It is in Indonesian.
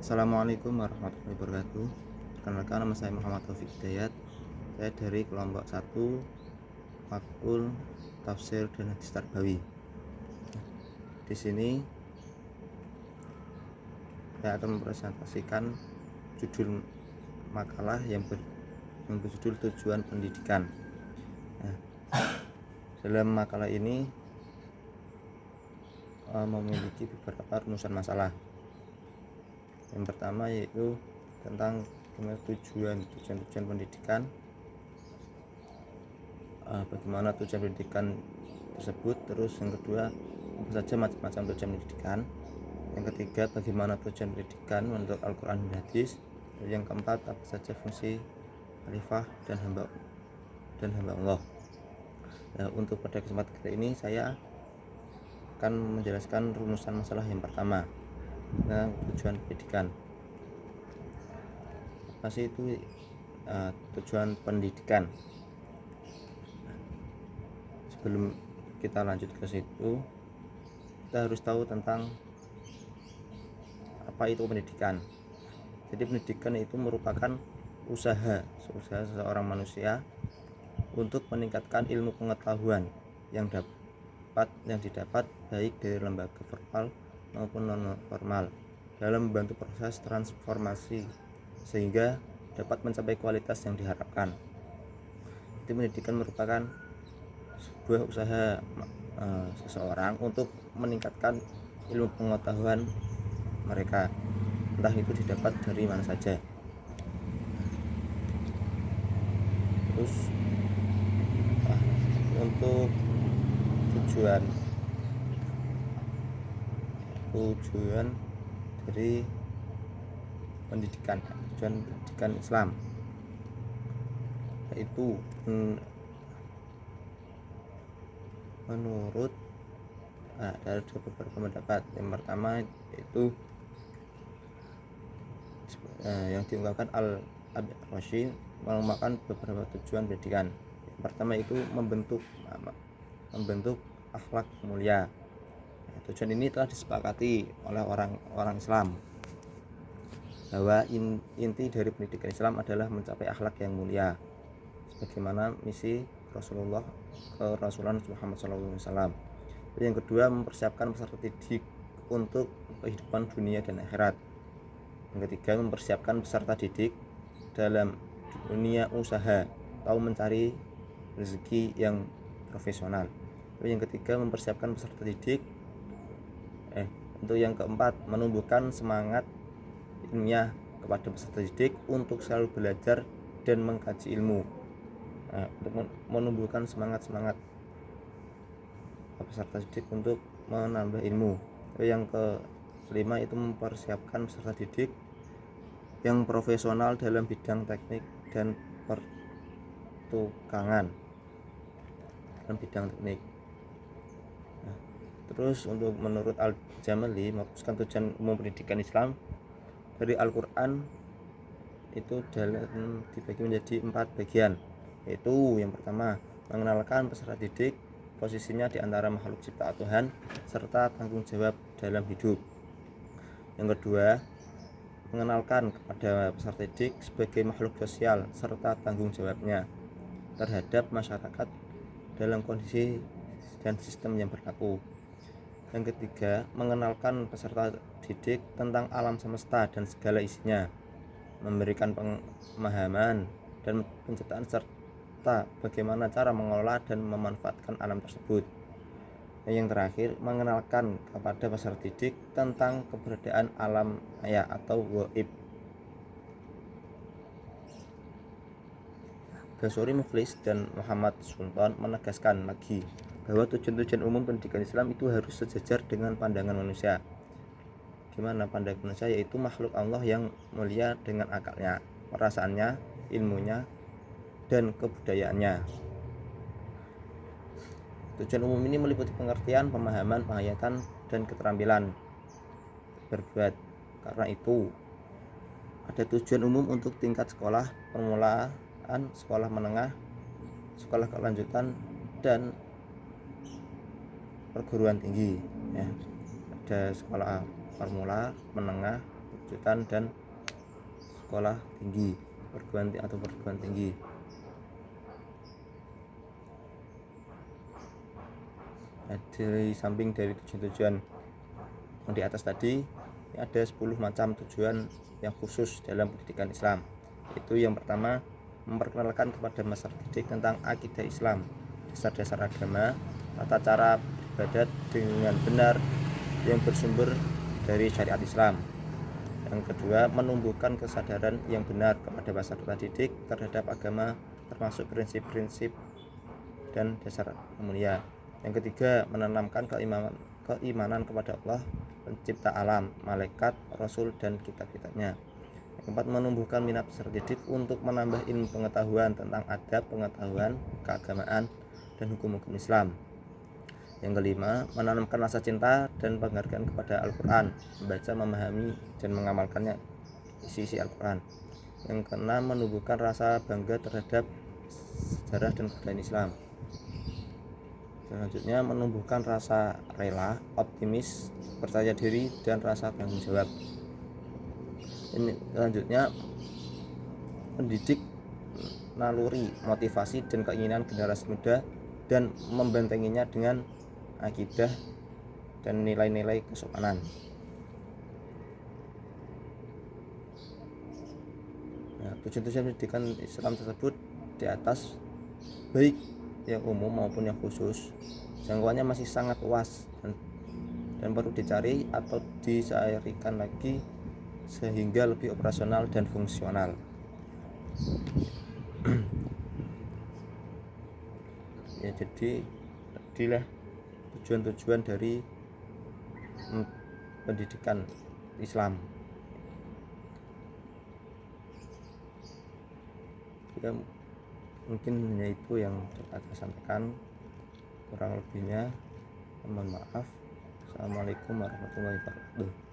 Assalamualaikum warahmatullahi wabarakatuh. Perkenalkan, nama saya Muhammad Taufik Hidayat. Saya dari kelompok 1 Makul Tafsir dan Hadis Tarbawi. Di sini saya akan mempresentasikan judul makalah yang berjudul tujuan pendidikan. Dalam makalah ini memiliki beberapa rumusan masalah. Yang pertama yaitu tentang tujuan pendidikan, bagaimana tujuan pendidikan tersebut. Terus yang kedua, apa saja macam-macam tujuan pendidikan. Yang ketiga, bagaimana tujuan pendidikan menurut Al-Quran dan Hadis. Dan yang keempat, apa saja fungsi khalifah dan hamba Allah. Nah, untuk pada kesempatan kali ini saya akan menjelaskan rumusan masalah yang pertama tentang tujuan pendidikan. Apa sih itu tujuan pendidikan? Sebelum kita lanjut ke situ, kita harus tahu tentang apa itu pendidikan. Jadi pendidikan itu merupakan usaha seseorang manusia untuk meningkatkan ilmu pengetahuan yang didapat baik dari lembaga formal maupun non formal dalam membantu proses transformasi sehingga dapat mencapai kualitas yang diharapkan. Jadi pendidikan merupakan sebuah usaha seseorang untuk meningkatkan ilmu pengetahuan mereka, entah itu didapat dari mana saja. Terus untuk tujuan dari pendidikan Islam, yaitu menurut dari beberapa pendapat. Yang pertama yaitu yang diungkapkan Al-Rashi mengembangkan beberapa tujuan pendidikan. Yang pertama itu membentuk akhlak mulia. Tujuan ini telah disepakati oleh orang Islam bahwa inti dari pendidikan Islam adalah mencapai akhlak yang mulia, sebagaimana misi Rasulullah Muhammad SAW. Yang kedua, mempersiapkan peserta didik untuk kehidupan dunia dan akhirat. Yang ketiga, mempersiapkan peserta didik dalam dunia usaha, tahu mencari rezeki yang profesional. Yang ketiga, mempersiapkan peserta didik untuk yang keempat, menumbuhkan semangat ilmiah kepada peserta didik untuk selalu belajar dan mengkaji ilmu. Untuk menumbuhkan semangat peserta didik untuk menambah ilmu. Yang kelima itu mempersiapkan peserta didik yang profesional dalam bidang teknik dan pertukangan dalam bidang teknik. Terus untuk menurut Al-Jamali, merumuskan tujuan umum pendidikan Islam dari Al-Quran itu dibagi menjadi 4 bagian, yaitu yang pertama, mengenalkan peserta didik posisinya di antara makhluk ciptaan Tuhan serta tanggung jawab dalam hidup. Yang kedua, mengenalkan kepada peserta didik sebagai makhluk sosial serta tanggung jawabnya terhadap masyarakat dalam kondisi dan sistem yang berlaku. Yang ketiga, mengenalkan peserta didik tentang alam semesta dan segala isinya, memberikan pemahaman dan penciptaan serta bagaimana cara mengelola dan memanfaatkan alam tersebut. Yang terakhir, mengenalkan kepada peserta didik tentang keberadaan alam maya atau gaib. Ghazali Muflis dan Muhammad Sultan menegaskan lagi bahwa tujuan umum pendidikan Islam itu harus sejajar dengan pandangan manusia. Gimana pandangan manusia? Yaitu makhluk Allah yang mulia dengan akalnya, perasaannya, ilmunya, dan kebudayaannya. Tujuan umum ini meliputi pengertian, pemahaman, penghayatan, dan keterampilan berbuat. Karena itu, ada tujuan umum untuk tingkat sekolah permulaan, sekolah menengah, sekolah kelanjutan, dan perguruan tinggi. Ada sekolah formula, menengah, lanjutan dan sekolah tinggi, perguruan tinggi. Nah, dari samping dari tujuan-tujuan yang di atas tadi, ada 10 macam tujuan yang khusus dalam pendidikan Islam. Itu yang pertama, memperkenalkan kepada masyarakat didik tentang akidah Islam, dasar-dasar agama, tata cara beribadat dengan benar yang bersumber dari syariat Islam. Yang kedua, menumbuhkan kesadaran yang benar kepada masyarakat didik terhadap agama, termasuk prinsip-prinsip dan dasar mulia. Yang ketiga, menanamkan keimanan kepada Allah, pencipta alam, malaikat, rasul, dan kitab-kitabnya. Yang keempat, menumbuhkan minat peserta didik untuk menambah ilmu pengetahuan tentang adab, pengetahuan, keagamaan, dan hukum-hukum Islam. Yang kelima, menanamkan rasa cinta dan penghargaan kepada Al-Quran, membaca, memahami, dan mengamalkannya isi Al-Quran. Yang keenam, menumbuhkan rasa bangga terhadap sejarah dan kebudayaan Islam. Selanjutnya, menumbuhkan rasa rela, optimis, percaya diri, dan rasa tanggung jawab. Selanjutnya, mendidik naluri, motivasi, dan keinginan generasi muda dan membentenginya dengan akidah dan nilai-nilai kesopanan. Nah, tujuan-tujuan pendidikan Islam tersebut di atas, baik yang umum maupun yang khusus, jangkauannya masih sangat luas dan perlu dicari atau dicairkan lagi sehingga lebih operasional dan fungsional. Ya, jadi inilah tujuan-tujuan dari pendidikan Islam. Ya, mungkin hanya itu yang dapat saya sampaikan, kurang lebihnya mohon maaf. Assalamualaikum warahmatullahi wabarakatuh.